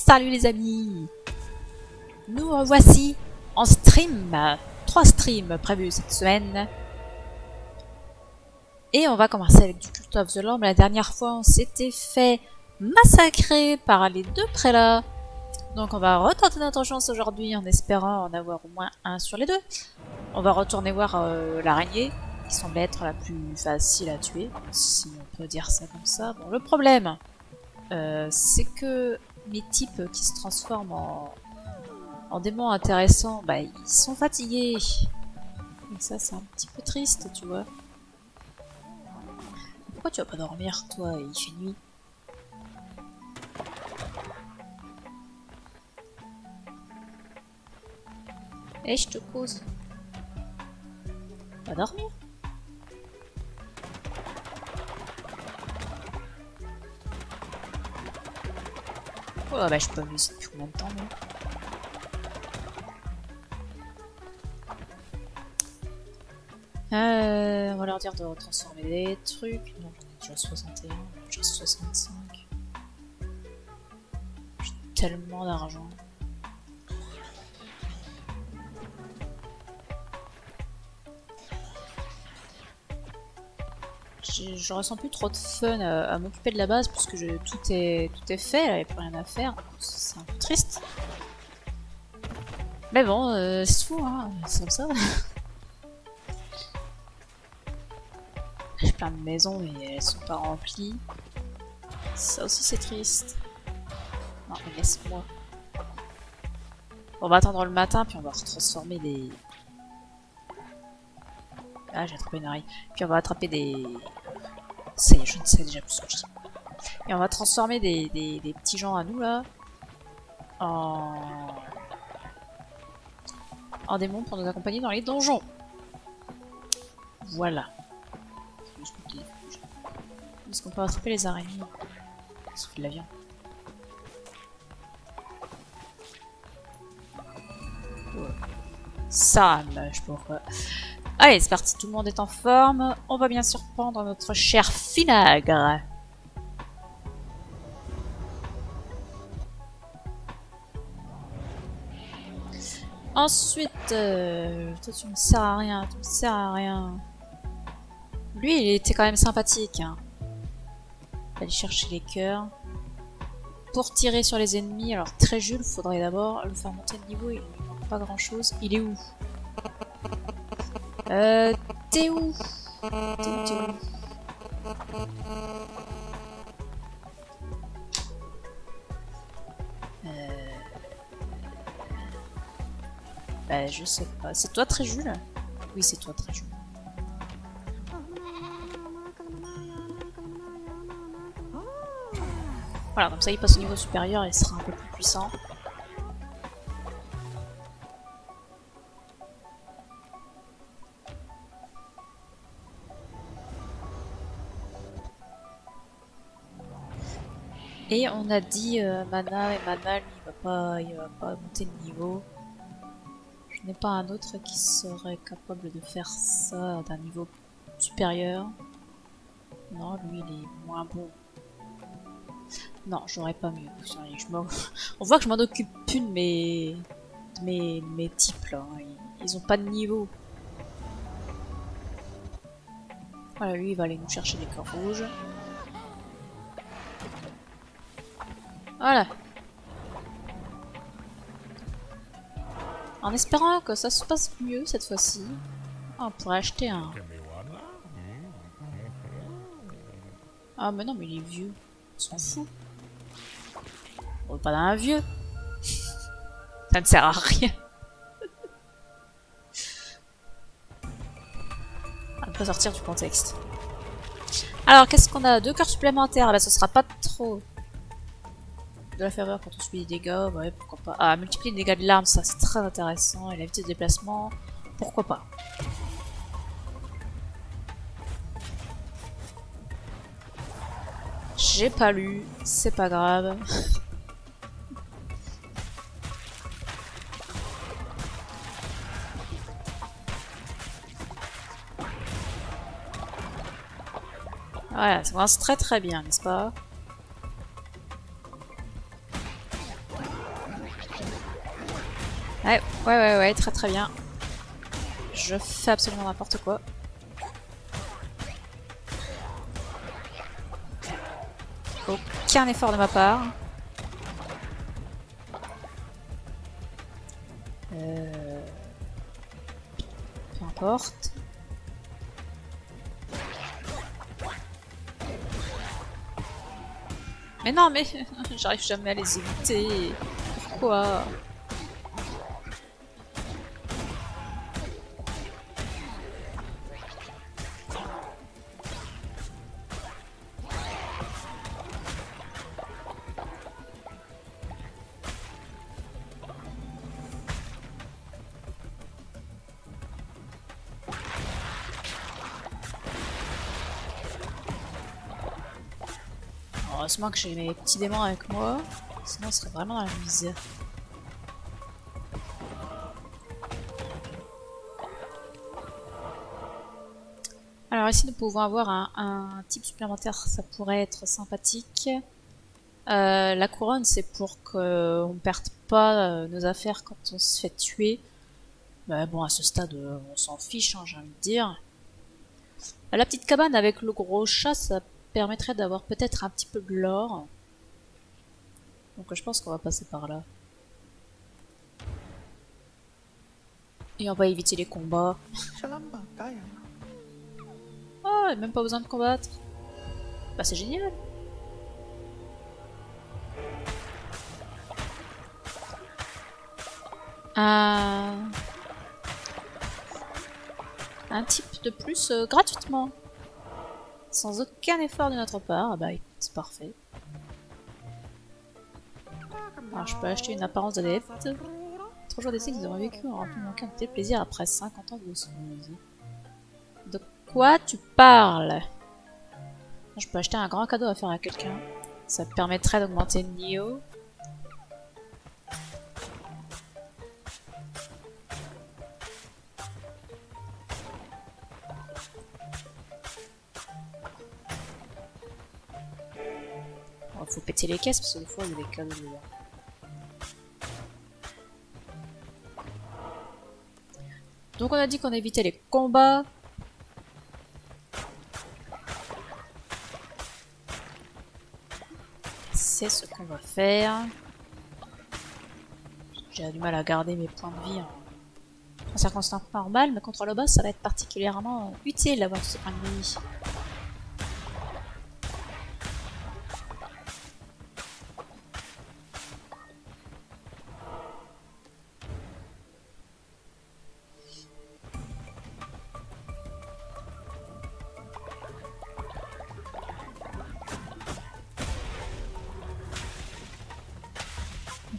Salut les amis! Nous revoici en stream. 3 streams prévus cette semaine. Et on va commencer avec du Cult of the Lamb. La dernière fois, on s'était fait massacrer par les 2 prélats. Donc on va retenter notre chance aujourd'hui en espérant en avoir au moins un sur les 2. On va retourner voir l'araignée, qui semble être la plus facile à tuer, si on peut dire ça comme ça. Bon, le problème, c'est que mes types qui se transforment en démons intéressants, bah ils sont fatigués. Et ça c'est un petit peu triste, tu vois. Pourquoi tu vas pas dormir, toi? Il fait nuit. Eh, je te cause. Va dormir. Oh bah je peux me laisser depuis combien de temps, moi. On va leur dire de transformer des trucs. Non, j'en ai déjà 61, déjà 65. J'ai tellement d'argent. Je ressens plus trop de fun à m'occuper de la base parce que tout est fait, il n'y avait plus rien à faire. C'est un peu triste. Mais bon, c'est fou, hein, c'est comme ça. J'ai plein de maisons mais elles sont pas remplies. Ça aussi c'est triste. Non mais laisse-moi. On va attendre le matin puis on va retransformer des... Ah j'ai attrapé une araignée. Puis on va attraper des... Ça y est, je ne sais déjà plus ce que je dis. Et on va transformer des petits gens à nous là en démons pour nous accompagner dans les donjons. Voilà. Est-ce qu'on peut attraper les araignées? Ça fait de la viande. Ouais. Ça marche pourquoi. Allez, c'est parti, tout le monde est en forme. On va bien sûr prendre notre cher Finagre. Ensuite, toi tu me sers à rien, tu me sers à rien. Lui, il était quand même sympathique. Hein. Aller chercher les cœurs. Pour tirer sur les ennemis, alors très Jules, faudrait d'abord le faire monter de niveau, il ne manque pas grand chose. Il est où? T'es où? T'es où? Bah je sais pas. C'est toi très Jules? Oui c'est toi très Jules. Voilà, comme ça il passe au niveau supérieur et il sera un peu plus puissant. Et on a dit Mana, et Mana lui il va pas monter de niveau. Je n'ai pas un autre qui serait capable de faire ça d'un niveau supérieur. Non, lui il est moins bon. Non, j'aurais pas mieux. On voit que je m'en occupe plus de mes types là. Ils ont pas de niveau. Voilà, lui il va aller nous chercher des cœurs rouges. Voilà. En espérant que ça se passe mieux cette fois-ci. On pourrait acheter un... Ah mais non mais il est vieux. On s'en fout. On veut pas d'un vieux. Ça ne sert à rien. On peut sortir du contexte. Alors qu'est-ce qu'on a? 2 cœurs supplémentaires. Bah ce sera pas trop... De la faveur quand on subit des dégâts, ouais, pourquoi pas. Ah, multiplier les dégâts de l'arme, ça c'est très intéressant. Et la vitesse de déplacement, pourquoi pas. J'ai pas lu, c'est pas grave. Voilà, ça commence très très bien, n'est-ce pas? Ouais, très très bien. Je fais absolument n'importe quoi. Aucun effort de ma part. Peu importe. Mais non, mais j'arrive jamais à les éviter. Pourquoi? Heureusement que j'ai mes petits démons avec moi, sinon on serait vraiment dans la misère. Alors ici nous pouvons avoir un type supplémentaire, ça pourrait être sympathique. La couronne c'est pour qu'on ne perde pas nos affaires quand on se fait tuer. Mais bon à ce stade on s'en fiche, hein, j'ai envie de dire. La petite cabane avec le gros chat, ça permettrait d'avoir peut-être un petit peu de l'or. Donc je pense qu'on va passer par là. Et on va éviter les combats. Oh, et même pas besoin de combattre. Bah c'est génial. Un type de plus gratuitement. Sans aucun effort de notre part. Ah bah écoute, c'est parfait. Alors je peux acheter une apparence d'adepte. 3 jours d'essai qu'ils auront vécu en rempli aucun de tes plaisirs après 50 ans de snooze. De quoi tu parles? Je peux acheter un grand cadeau à faire à quelqu'un. Ça permettrait d'augmenter le niveau. Oh, faut péter les caisses parce que des fois il y a des cadeaux dedans. Donc on a dit qu'on évitait les combats. C'est ce qu'on va faire. J'ai du mal à garder mes points de vie en circonstances normales, mais contre le boss ça va être particulièrement utile d'avoir tous ces points de vie.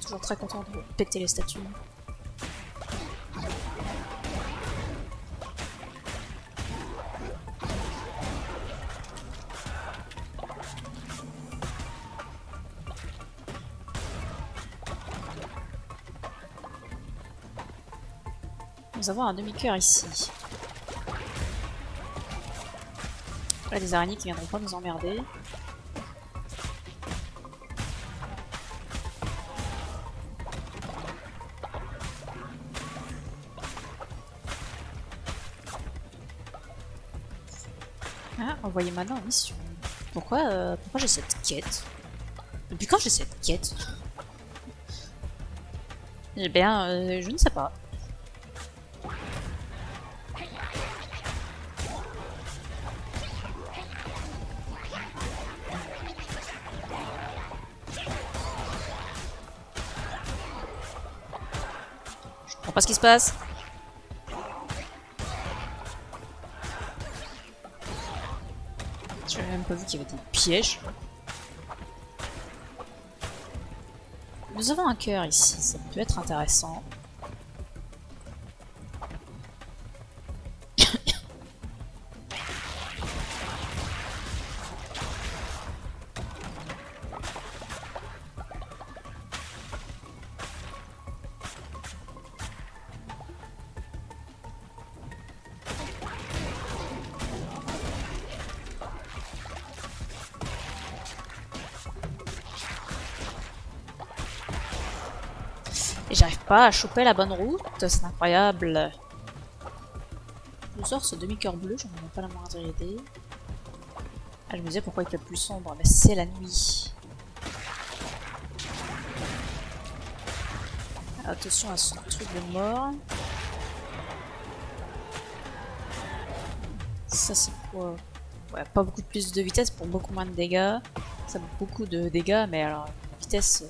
Toujours très content de péter les statues. Nous avons un demi-cœur ici. Là, des araignées qui viendront pas nous emmerder. Ah, envoyez maintenant en mission. Pourquoi j'ai cette quête? Depuis quand j'ai cette quête? Eh bien, je ne sais pas. Je comprends pas ce qui se passe. J'avais même pas vu qu'il y avait des pièges. Nous avons un cœur ici, ça peut être intéressant. Et j'arrive pas à choper la bonne route, c'est incroyable. Je sors ce demi-cœur bleu, j'en ai pas la moindre idée. Ah, je me disais pourquoi il fait plus sombre, mais c'est la nuit. Attention à ce truc de mort. Ça c'est quoi? Ouais, pas beaucoup de plus de vitesse pour beaucoup moins de dégâts. Ça a beaucoup de dégâts, mais alors une vitesse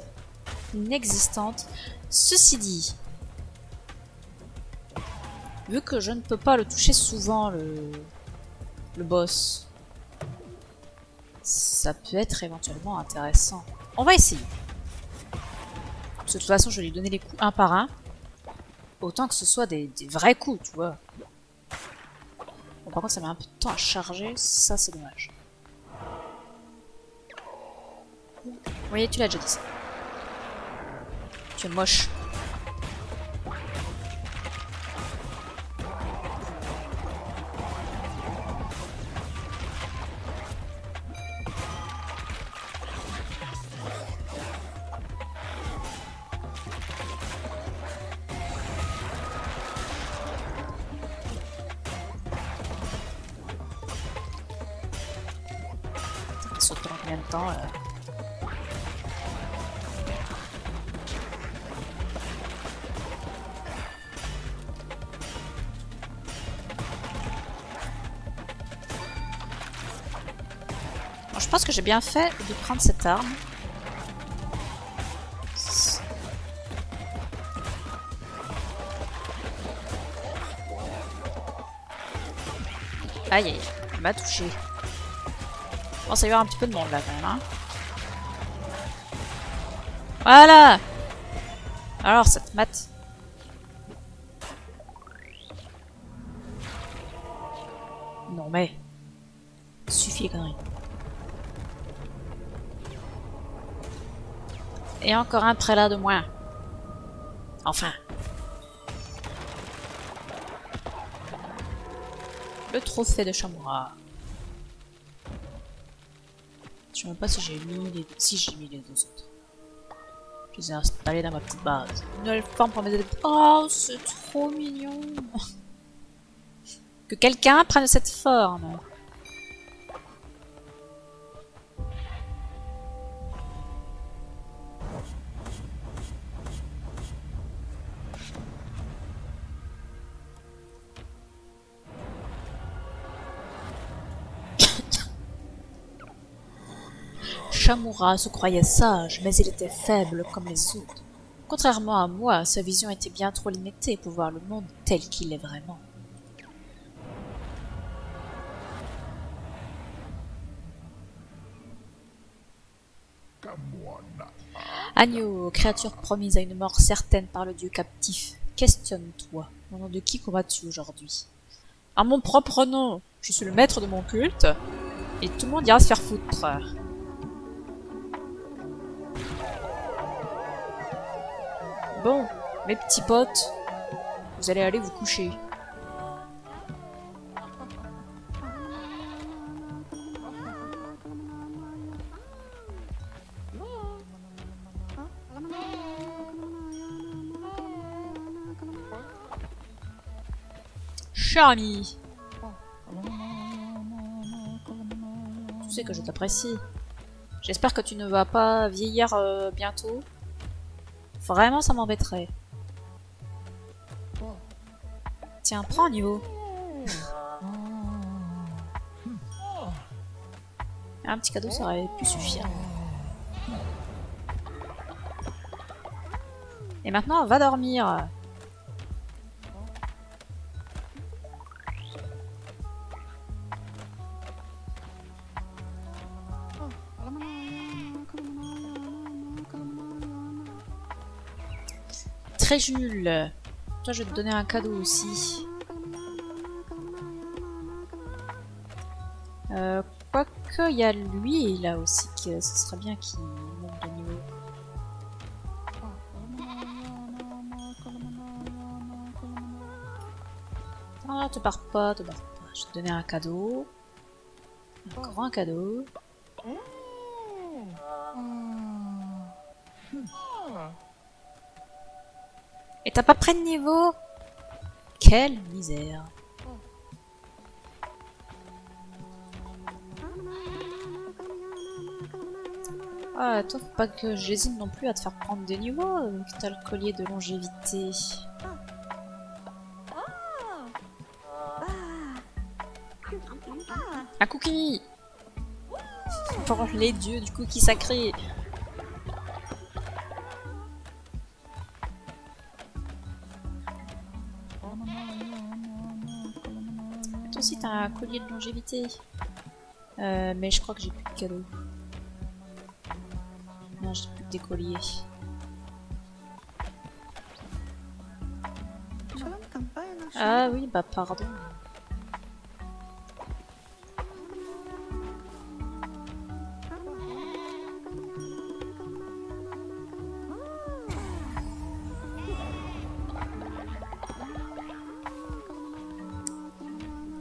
inexistante. Ceci dit, vu que je ne peux pas le toucher souvent, le boss, ça peut être éventuellement intéressant. On va essayer. Parce que de toute façon, je vais lui donner les coups un par un. Autant que ce soit des vrais coups, tu vois. Bon, par contre, ça met un peu de temps à charger. Ça, c'est dommage. Oui, tu l'as déjà dit ça. Tu es moche. Il saute pendant combien de temps Bon, je pense que j'ai bien fait de prendre cette arme. Aïe aïe, il m'a touché. Bon, ça y aura un petit peu de monde là quand même, hein. Voilà. Alors, ça te mate. Non mais... suffit les conneries. Et encore un prélat de moins. Enfin. Le trophée de Shamura. Je sais même pas si j'ai mis les... si j'ai mis les deux autres. Je les ai installés dans ma petite base. Une nouvelle forme pour mes... Oh, c'est trop mignon. Que quelqu'un prenne cette forme. Shamura se croyait sage, mais il était faible comme les autres. Contrairement à moi, sa vision était bien trop limitée pour voir le monde tel qu'il est vraiment. Agneau, créature promise à une mort certaine par le dieu captif, questionne-toi. Au nom de qui combats-tu aujourd'hui? À mon propre nom. Je suis le maître de mon culte, et tout le monde ira se faire foutre. Bon, mes petits potes, vous allez aller vous coucher. Cher ami, tu sais que je t'apprécie. J'espère que tu ne vas pas vieillir bientôt. Vraiment, ça m'embêterait. Tiens, prends un niveau. Un petit cadeau, ça aurait pu suffire. Et maintenant, va dormir. Très Jules. Toi, je vais te donner un cadeau aussi. Quoique, il y a lui là aussi, que ce serait bien qu'il monte de niveau. Ah, te barre pas, te barre pas. Je vais te donner un cadeau. Encore un cadeau. Et t'as pas pris de niveau? Quelle misère. Ah, toi, faut pas que j'hésite non plus à te faire prendre des niveaux, que t'as le collier de longévité. Un cookie! Pour les dieux du cookie sacré! Toi aussi, t'as un collier de longévité. Mais je crois que j'ai plus de cadeaux. Non, j'ai plus que des colliers. Ah oui, bah pardon.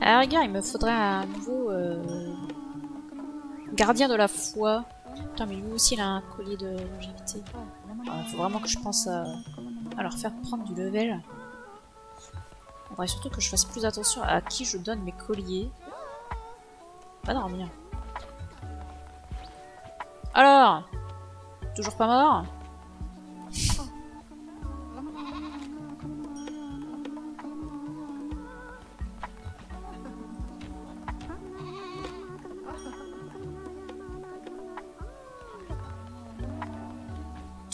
À la rigueur, il me faudrait un nouveau gardien de la foi. Putain, mais lui aussi il a un collier de longévité. Il faut vraiment que je pense à leur faire prendre du level. Il faudrait surtout que je fasse plus attention à qui je donne mes colliers. Va dormir. Alors, toujours pas mort?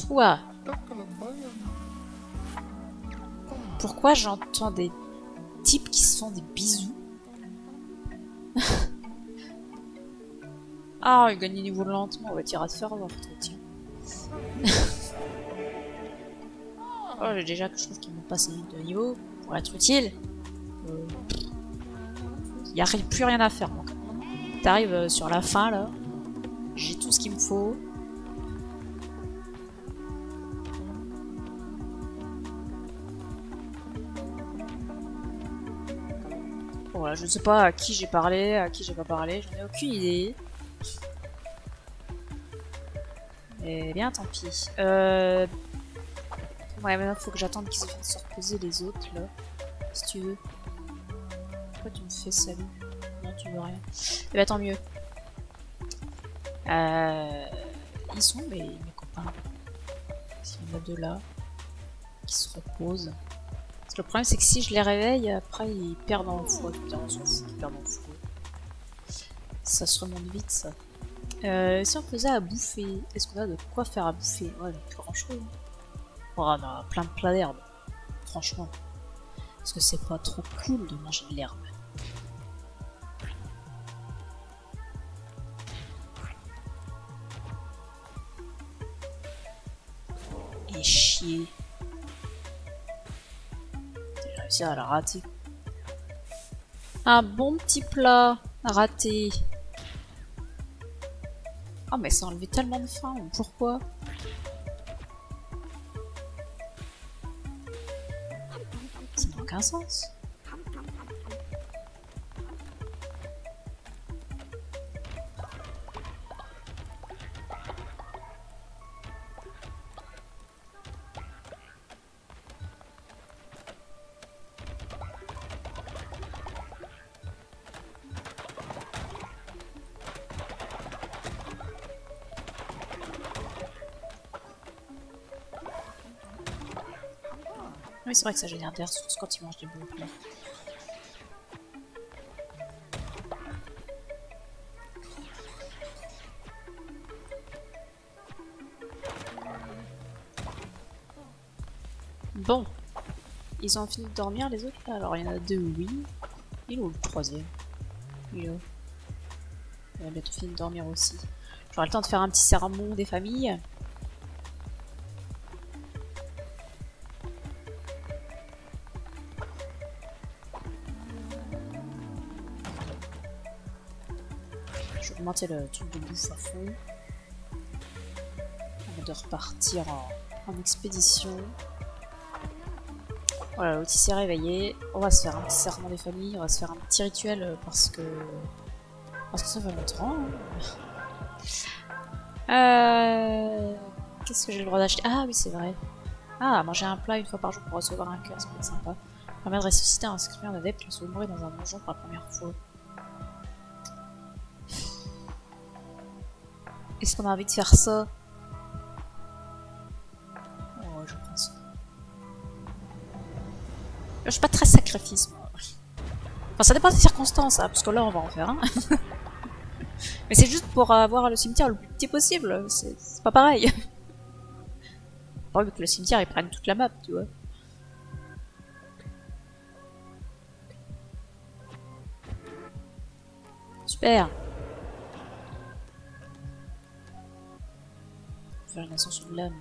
Toi. Pourquoi j'entends des types qui se font des bisous? Ah, il gagne des niveaux lentement. On va tirer à te faire voir, toi, tiens. Oh, j'ai déjà que je trouve qu'il me passe de niveau pour être utile. Il n'y a plus rien à faire. Donc. T'arrives sur la fin là. J'ai tout ce qu'il me faut. Voilà, je ne sais pas à qui j'ai parlé, à qui j'ai pas parlé, j'en ai aucune idée. Eh bien, tant pis. Ouais, maintenant faut que j'attende qu'ils viennent se reposer les autres là. Si tu veux. Pourquoi tu me fais salut? Non, tu veux rien. Eh ben tant mieux. Ils sont mes copains. Il y en a deux là qui se reposent. Parce que le problème c'est que si je les réveille, après ils perdent en foi. Putain, on s'en fout qu'ils perdent en foi. Ça se remonte vite ça. Si on faisait à bouffer, est-ce qu'on a de quoi faire à bouffer? Ouais, plus grand chose. Oh, on a plein de plats d'herbe. Franchement. Est-ce que c'est pas trop cool de manger de l'herbe? Et chier. J'ai réussi à la rater. Un bon petit plat raté. Oh mais ça a enlevé tellement de faim, pourquoi? Ça n'a aucun sens. Oui, c'est vrai que ça génère des ressources quand ils mangent des bons plats. Bon. Ils ont fini de dormir les autres là? Alors il y en a deux, oui. Il est où le troisième? Il est où? Il a bientôt fini de dormir aussi. J'aurai le temps de faire un petit sermon des familles. Je vais augmenter le truc de bouffe à fond. Avant de repartir en expédition. Voilà, l'autre s'est réveillé. On va se faire un petit serment des familles. On va se faire un petit rituel parce que ça fait longtemps. Hein. Qu'est-ce que j'ai le droit d'acheter? Ah oui, c'est vrai. Ah, manger un plat une fois par jour pour recevoir un cœur, ça peut être sympa. Permet de ressusciter un inscrit un adepte lorsque vous mourrez dans un donjon pour la première fois. Est-ce qu'on a envie de faire ça? Oh, je prends ça. Je suis pas très sacrifice, moi. Enfin, ça dépend des circonstances, hein, parce que là, on va en faire un. Mais c'est juste pour avoir le cimetière le plus petit possible. C'est pas pareil. Pas vu que le cimetière, il prenne toute la map, tu vois. Super. Faire une ascension de l'âme.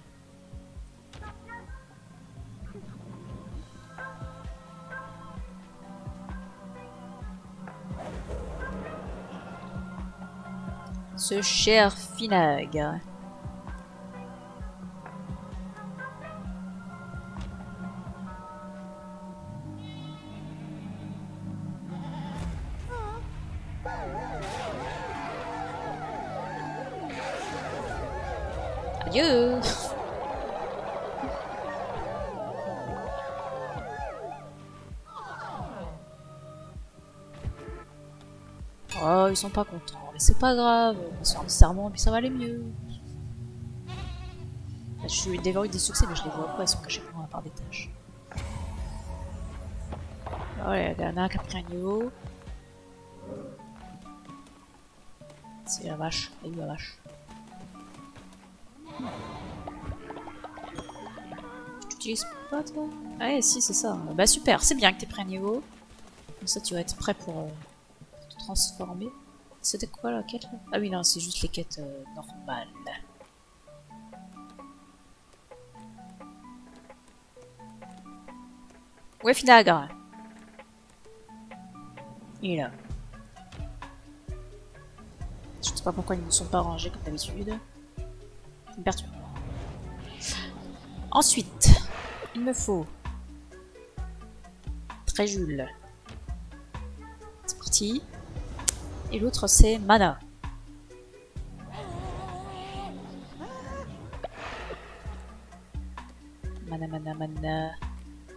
Ce cher Finag. Adieu. Oh, ils sont pas contents, mais c'est pas grave, on se fait un serment puis ça va aller mieux. Là, je suis dévoré des succès, mais je les vois pas, ils sont cachés pendant la part des tâches. Ouais, il y en a un qui a pris un niveau. C'est la vache, elle est où la vache? Tu utilises pas toi? Ouais, si, c'est ça. Bah super, c'est bien que t'aies pris un niveau. Comme ça, tu vas être prêt pour te transformer. C'était quoi la quête là? Ah oui, non, c'est juste les quêtes normales. Où est Finagre? Il est là. Je sais pas pourquoi ils ne sont pas rangés comme d'habitude. Ça me perturbe. Ensuite, il me faut Tréjule. C'est parti. Et l'autre c'est Mana. Mana, mana, mana.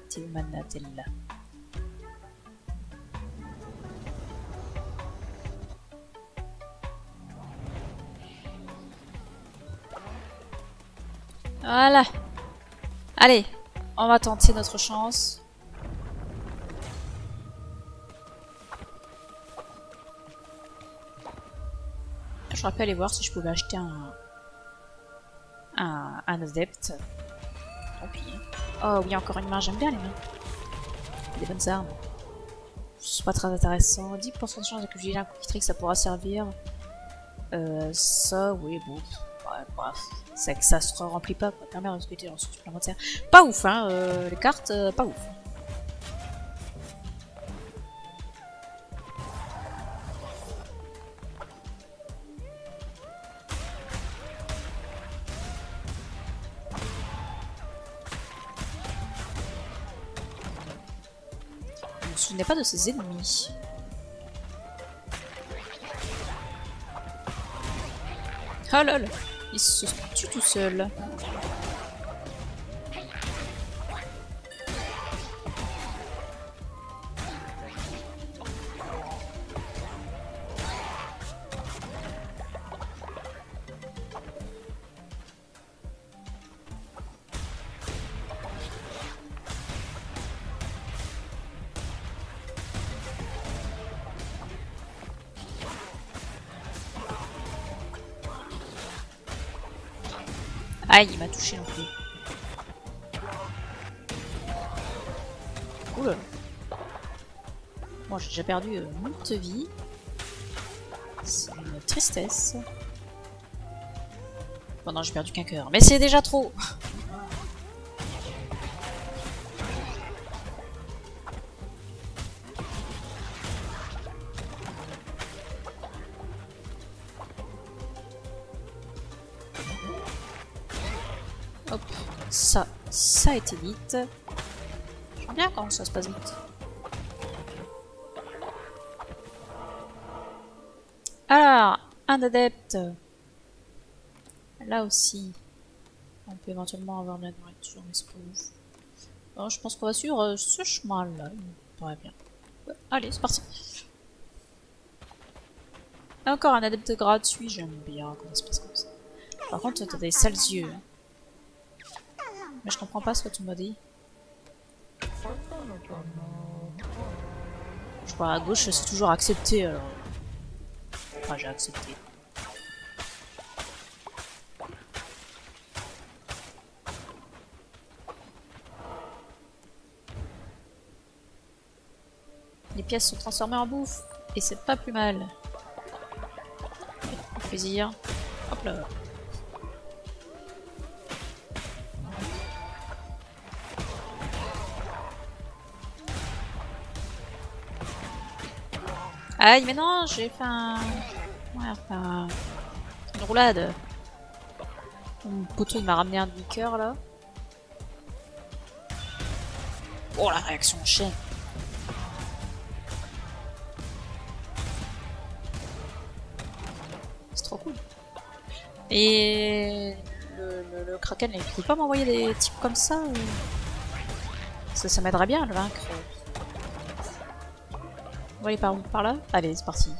T'es où Mana, t'es là. Voilà. Allez, on va tenter notre chance. J'aurais pu aller voir si je pouvais acheter un adepte. Tant pis. Oh oui, encore une main, j'aime bien les mains. Des bonnes armes. C'est pas très intéressant. 10% de chance de utiliser un cookie trick, ça pourra servir. Ça, oui, bon. Ouais, bref. C'est que ça se remplit pas, quoi. Permet de recruter en ressources supplémentaires. Pas ouf, hein. Les cartes, pas ouf. Je me souvenais pas de ses ennemis. Oh lol, il se tue tout seul. Aïe, il m'a touché non plus. Oula. Bon, j'ai déjà perdu moult vie. C'est une tristesse. Bon non, j'ai perdu qu'un cœur. Mais c'est déjà trop. Hop, ça a été vite. J'aime bien quand ça se passe vite. Alors, un adepte. Là aussi. On peut éventuellement avoir de la nourriture, mais c'est pas ouf. Bon, je pense qu'on va suivre ce chemin-là. Il me paraît bien. Ouais, allez, c'est parti. Et encore un adepte gratuit, j'aime bien quand ça se passe comme ça. Par contre, t'as des sales yeux. Mais je comprends pas ce que tu m'as dit. Je crois à gauche, c'est toujours accepté alors. Enfin, j'ai accepté. Les pièces sont transformées en bouffe. Et c'est pas plus mal. Plaisir. Hop là. Aïe, mais non, j'ai fait un... Ouais, enfin... une roulade. Mon poteau, il m'a ramené un demi-cœur, là. Oh, la réaction en chaîne. C'est trop cool. Et... Le Kraken, il peut pas m'envoyer des types comme ça ça m'aiderait bien à le vaincre. On va aller par où? Par là? Allez, c'est parti.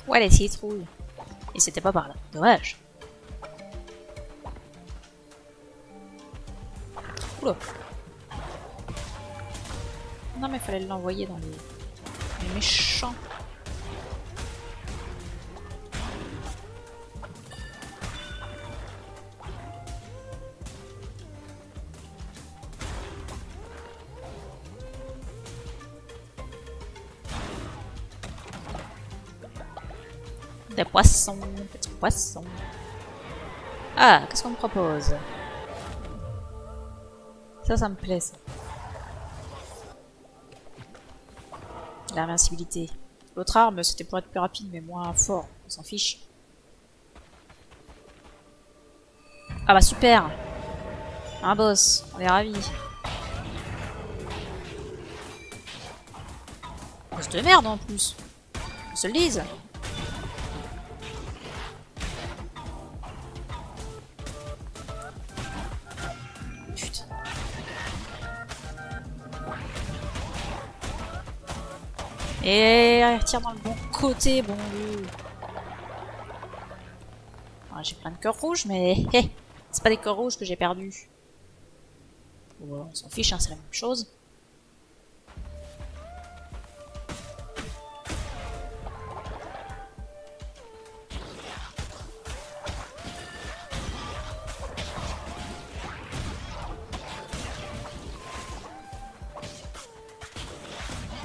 Ouais, les citrouilles. Et c'était pas par là. Dommage. Oula. Non mais fallait l'envoyer dans les méchants. Des poissons, petits poissons. Ah, qu'est-ce qu'on me propose? Ça me plaît ça. L'invincibilité. L'autre arme, c'était pour être plus rapide, mais moins fort. On s'en fiche. Ah bah super! Un boss, on est ravis. Boss de merde en plus. On se le dise. Putain. Et tire dans le bon côté, bon Dieu. Ah, j'ai plein de cœurs rouges, mais c'est pas des cœurs rouges que j'ai perdus. Bon, on s'en fiche, hein, c'est la même chose.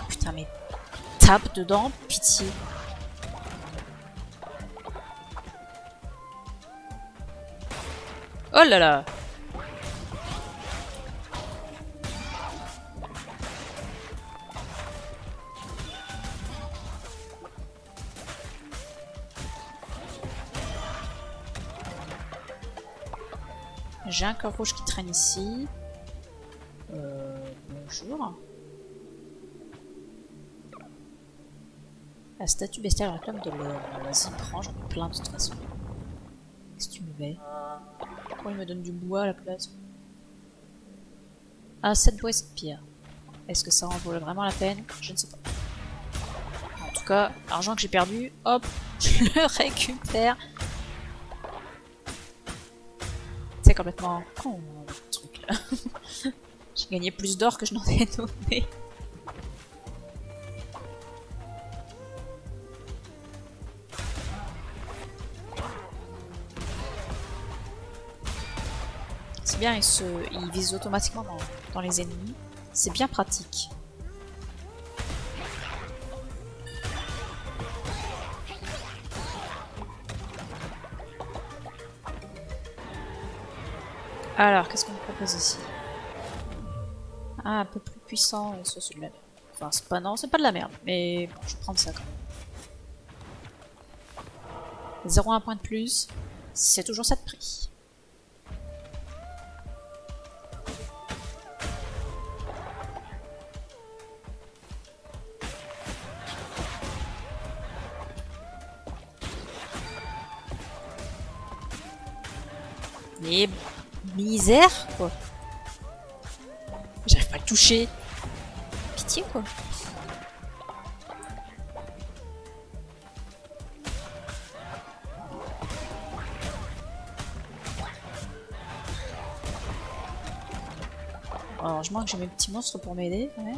Putain, mais tape dedans, pitié. Oh là là! J'ai un cœur rouge qui traîne ici. Bonjour. La statue bestiale réclame de l'or. Vas-y, prends, j'en ai plein de toute façon. Qu'est-ce que tu me mets? Pourquoi il me donne du bois à la place? Ah, 7 bois et 7 pierres. Est-ce que ça en vaut vraiment la peine? Je ne sais pas. En tout cas, l'argent que j'ai perdu, hop, je le récupère. C'est complètement con, ce truc là. J'ai gagné plus d'or que je n'en ai donné. C'est bien, il vise automatiquement dans les ennemis. C'est bien pratique. Alors, qu'est-ce qu'on me propose ici? Ah, un peu plus puissant, ça c'est de la merde. Enfin, c'est pas, non, c'est pas de la merde, mais bon, je vais prendre ça quand même. 0,1 point de plus, c'est toujours ça de prix. Mais misère quoi. J'arrive pas à le toucher. Pitié quoi. Heureusement que j'ai mes petits monstres pour m'aider quand même.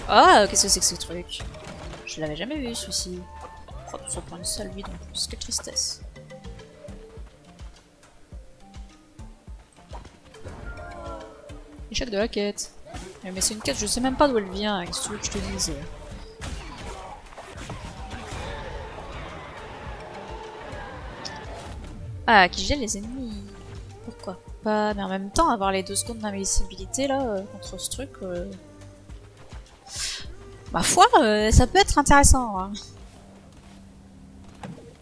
Ah, qu'est-ce que c'est que ce truc? Je l'avais jamais vu celui-ci. Oh, tout ça pour une seule vie en plus, quelle tristesse. Échec de la quête. Mais c'est une quête, je sais même pas d'où elle vient, qu'est-ce que tu veux que je te dise? Ah, qui gèle les ennemis. Pourquoi pas? Mais en même temps, avoir les 2 secondes d'invisibilité là, contre ce truc... Ma foi, ça peut être intéressant. Hein.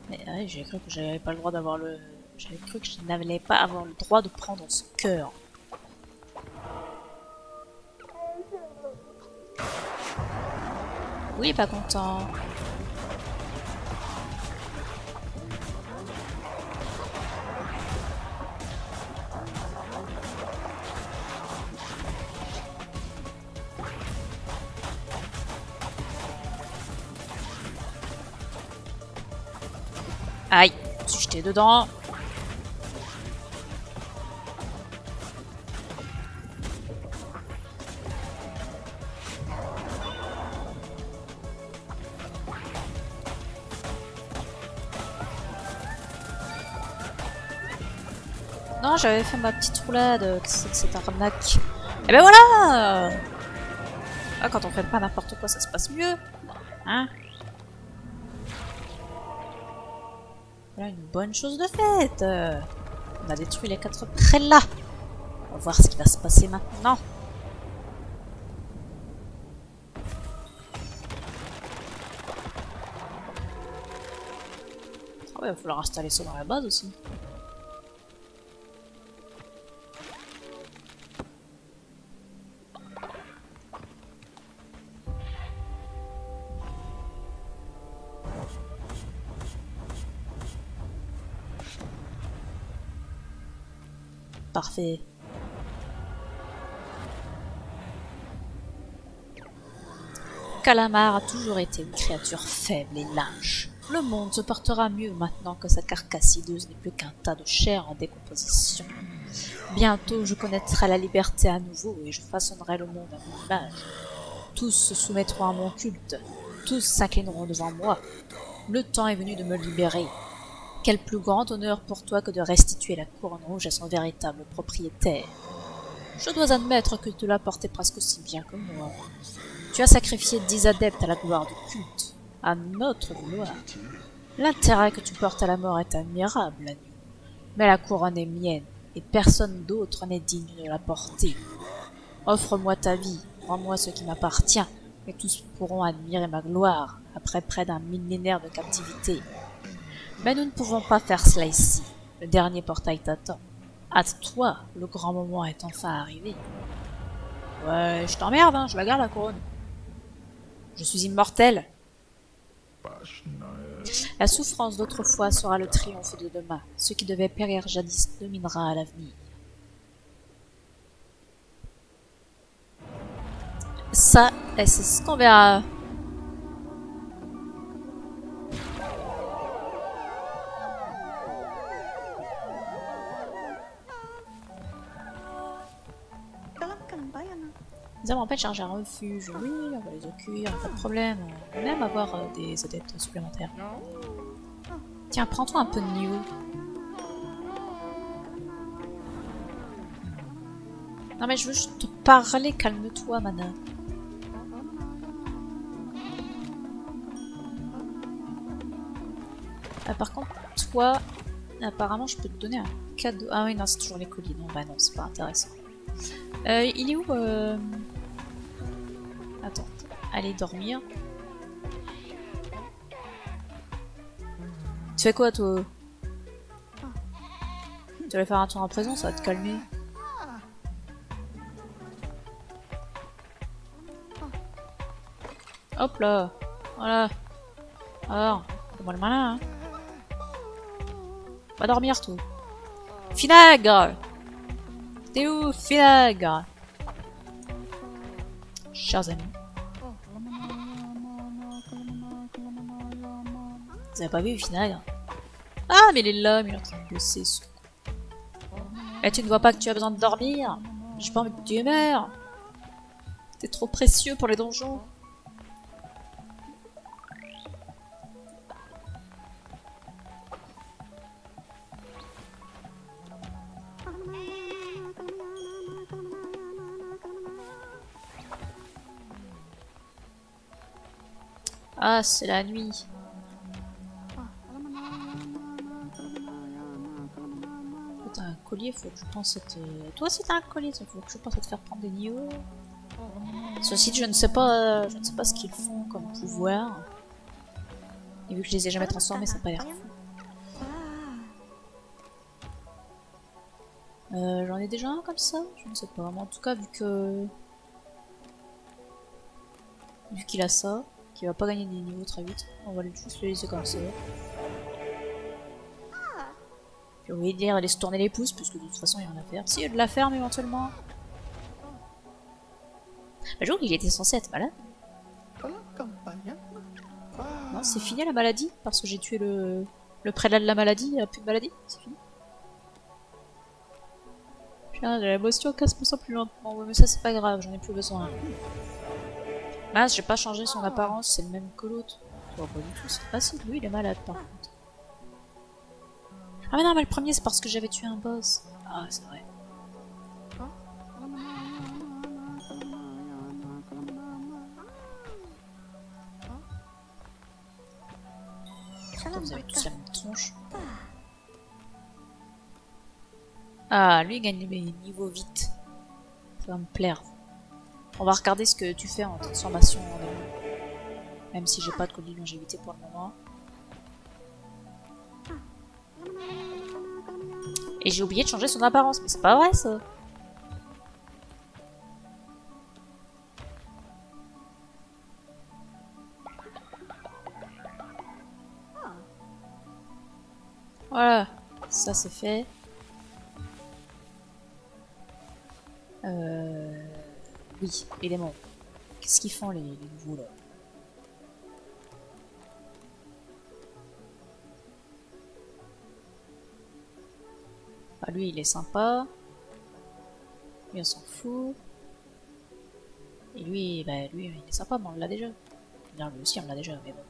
Mais ouais, j'ai cru que j'avais pas le droit d'avoir le... J'avais cru que je n'avais pas avoir le droit de prendre ce cœur. Oui, pas content. Aïe, je suis jeté dedans. Non, j'avais fait ma petite roulade. Qu'est-ce que c'est que cette arnaque? Et ben voilà! Ah, quand on fait pas n'importe quoi, ça se passe mieux. Hein? Voilà une bonne chose de faite. On a détruit les 4 prélats. On va voir ce qui va se passer maintenant. Ah ouais, il va falloir installer ça dans la base aussi. Parfait. Calamar a toujours été une créature faible et lâche. Le monde se portera mieux maintenant que sa carcasse hideuse n'est plus qu'un tas de chair en décomposition. Bientôt je connaîtrai la liberté à nouveau et je façonnerai le monde à mon image. Tous se soumettront à mon culte, tous s'inclineront devant moi. Le temps est venu de me libérer. Quel plus grand honneur pour toi que de restituer la couronne rouge à son véritable propriétaire. Je dois admettre que tu l'as portée presque aussi bien que moi. Tu as sacrifié 10 adeptes à la gloire du culte, à notre gloire. L'intérêt que tu portes à la mort est admirable, agneau. Mais la couronne est mienne, et personne d'autre n'est digne de la porter. Offre-moi ta vie, rends-moi ce qui m'appartient, et tous pourront admirer ma gloire, après près d'un millénaire de captivité. Mais nous ne pouvons pas faire cela ici. Le dernier portail t'attend. Hâte-toi, le grand moment est enfin arrivé. Ouais, je t'emmerde, hein, je la garde la couronne. Je suis immortel. La souffrance d'autrefois sera le triomphe de demain. Ce qui devait périr jadis dominera à l'avenir. Ça, c'est ce qu'on verra. Nous avons en fait chargé un refuge. Oui, on va les accueillir, pas de problème. On va même avoir des adeptes supplémentaires. Tiens, prends-toi un peu de niveau. Non mais je veux juste te parler, calme-toi, Mana. Par contre, toi, apparemment, je peux te donner un cadeau. Ah oui, non, c'est toujours les colis. Non, bah non, c'est pas intéressant. Il est où Attends, allez dormir. Tu fais quoi, toi? Tu vas faire un tour en prison, ça va te calmer. Hop là, voilà. Alors, fais-moi le malin, hein. Va dormir, toi. Finagre! T'es où, Finagre? Chers amis. Vous avez pas vu Finagre? Ah, mais il est là, mais il est en train de bosser. Et tu ne vois pas que tu as besoin de dormir? J'ai pas envie que tu meurs. T'es trop précieux pour les donjons. Ah, c'est la nuit. T'as un collier, faut que je pense à te... Toi aussi t'as un collier, il faut que je pense à te faire prendre des niveaux. Ceci dit, je ne sais pas ce qu'ils font comme pouvoir. Et vu que je les ai jamais transformés, ça n'a pas l'air fou. J'en ai déjà un comme ça? Je ne sais pas, mais en tout cas, vu qu'il a ça, qu'il va pas gagner des niveaux très vite, on va juste le laisser comme ça. J'ai oublié de dire, laisse tourner les pouces, parce que de toute façon, il y a rien à faire. Si, il y a de la ferme éventuellement. Le jour où il était censé être malade. Non, c'est fini la maladie, parce que j'ai tué le prélat de la maladie, il n'y a plus de maladie, c'est fini. Putain, j'ai l'émotion 15% plus lentement, ouais, mais ça c'est pas grave, j'en ai plus besoin. Mince, j'ai pas changé son apparence, c'est le même que l'autre. Oh, pas du tout, c'est facile, lui il est malade par contre. Ah mais non, mais le premier c'est parce que j'avais tué un boss. Ah, c'est vrai. Vous avez tous la même tronche. Ah, lui il gagne les niveaux vite. Ça va me plaire. On va regarder ce que tu fais en transformation en démon. Même si j'ai pas de colis de longévité pour le moment. Et j'ai oublié de changer son apparence, mais c'est pas vrai ça. Voilà, ça c'est fait. Oui, éléments. Qu'est-ce qu'ils font les nouveaux là? Ah, lui il est sympa. Lui on s'en fout. Et lui, bah lui il est sympa, mais on l'a déjà. Bien, lui aussi on l'a déjà, mais bon.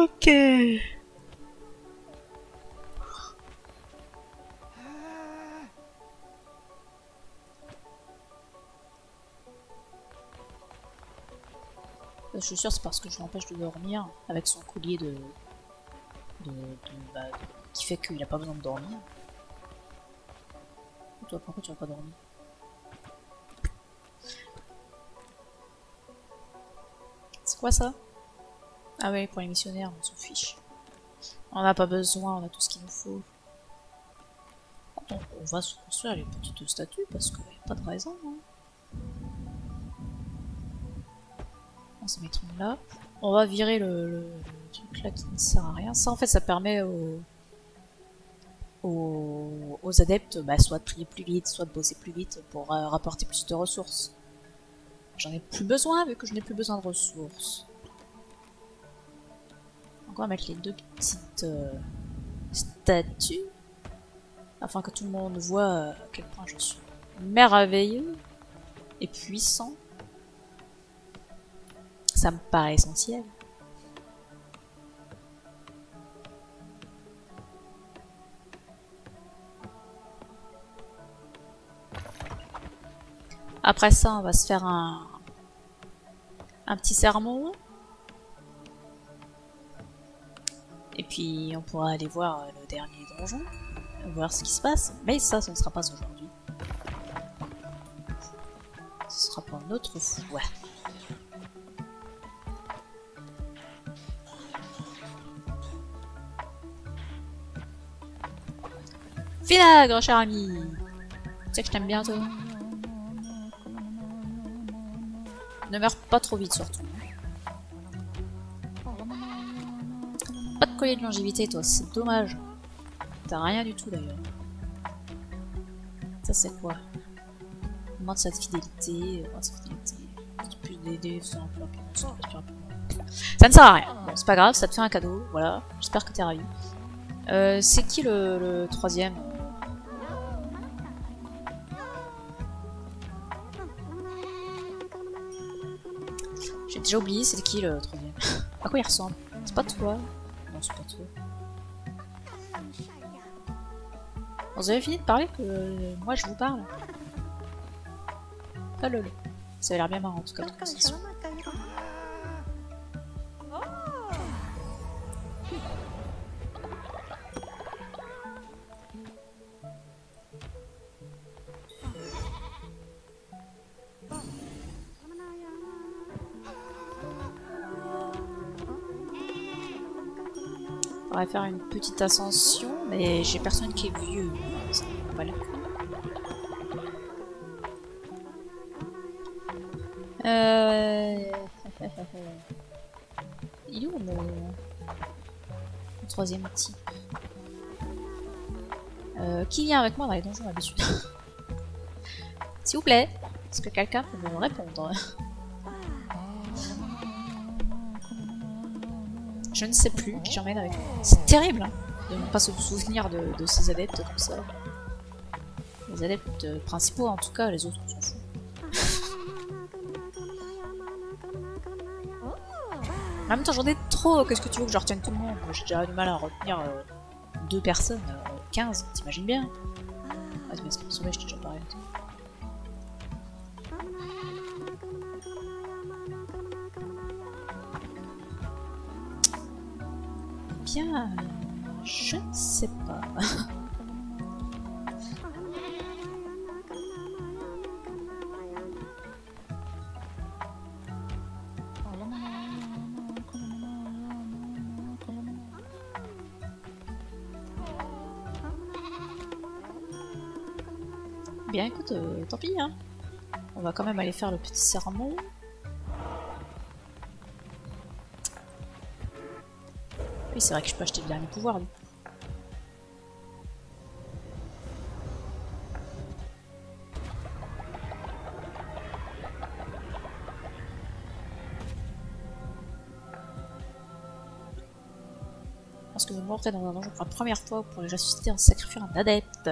Ok. Je suis sûre c'est parce que je l'empêche de dormir avec son collier qui fait qu'il a pas besoin de dormir. Et toi, pourquoi tu vas pas dormir? C'est quoi ça? Ah ouais, pour les missionnaires, on s'en fiche. On n'a pas besoin, on a tout ce qu'il nous faut. Donc, on va se construire les petites statues parce qu'il n'y a pas de raison. Hein. On se mettre une là. On va virer le truc là qui ne sert à rien. Ça en fait ça permet aux adeptes soit de prier plus vite, soit de bosser plus vite pour rapporter plus de ressources. J'en ai plus besoin vu que je n'ai plus besoin de ressources. Donc on va mettre les deux petites statues afin que tout le monde voit à quel point je suis merveilleux et puissant. Ça me paraît essentiel. Après ça, on va se faire un petit sermon. Et puis on pourra aller voir le dernier donjon, voir ce qui se passe. Mais ça, ce ne sera pas aujourd'hui. Ce sera pour une autre fois. Finagre, cher ami! Tu sais que je t'aime bien, toi? Ne meurs pas trop vite, surtout. Pas de collier de longévité, toi, c'est dommage. T'as rien du tout, d'ailleurs. Ça, c'est quoi? Augmente sa fidélité, plus d'aider, ça ne sert à rien. Bon, c'est pas grave, ça te fait un cadeau, voilà. J'espère que t'es ravi. C'est qui le troisième? J'ai déjà oublié, c'est qui le troisième? À quoi il ressemble? C'est pas toi? Non, c'est pas toi. Vous avez fini de parler que moi je vous parle? Pas lol. Ça a l'air bien marrant en tout cas. On va faire une petite ascension, mais j'ai personne qui est vieux. Voilà. Il est où mon troisième type? Qui vient avec moi dans les donjons d'habitude? S'il vous plaît, est-ce que quelqu'un peut me répondre? Je ne sais plus qui j'emmène avec moi. C'est terrible hein, de ne pas se souvenir de ces adeptes comme ça. Les adeptes principaux en tout cas, les autres on s'en fout. En même temps j'en ai trop, qu'est-ce que tu veux que je retienne tout le monde? J'ai déjà du mal à retenir 2 personnes, 15, t'imagines bien? Ah mais ce qui me sauvé, je t'ai déjà parlé. Bien, je ne sais pas. Bien écoute, tant pis hein. On va quand même aller faire le petit sermon. Oui, c'est vrai que je peux acheter le dernier pouvoir, lui. Je pense que vous mourrez dans un donjon pour la première fois pour les ressusciter en sacrifiant un adepte.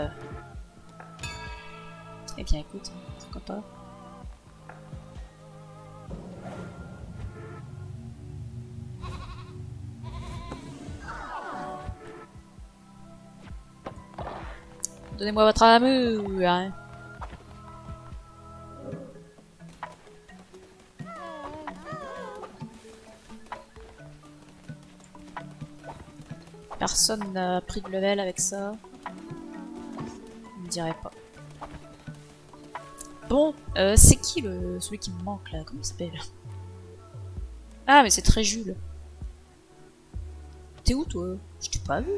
Eh bien, écoute, pourquoi pas. Donnez-moi votre amour hein. Personne n'a pris de level avec ça. Je ne dirais pas. Bon, c'est qui celui qui me manque là? Comment il s'appelle? Ah mais c'est très Jules. T'es où toi? Je t'ai pas vu.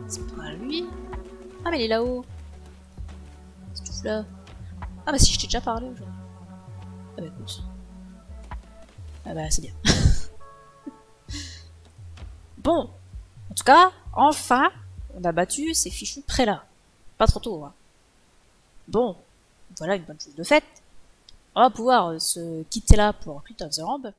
C'est pas lui. Ah mais il est là-haut. C'est tout là. Ah bah si je t'ai déjà parlé aujourd'hui. Ah bah écoute. Ah bah c'est bien. Bon. En tout cas, enfin, on a battu ces fichus prélats. Pas trop tôt, hein. Bon. Voilà une bonne chose de faite. On va pouvoir se quitter là pour Cult of the Ramp.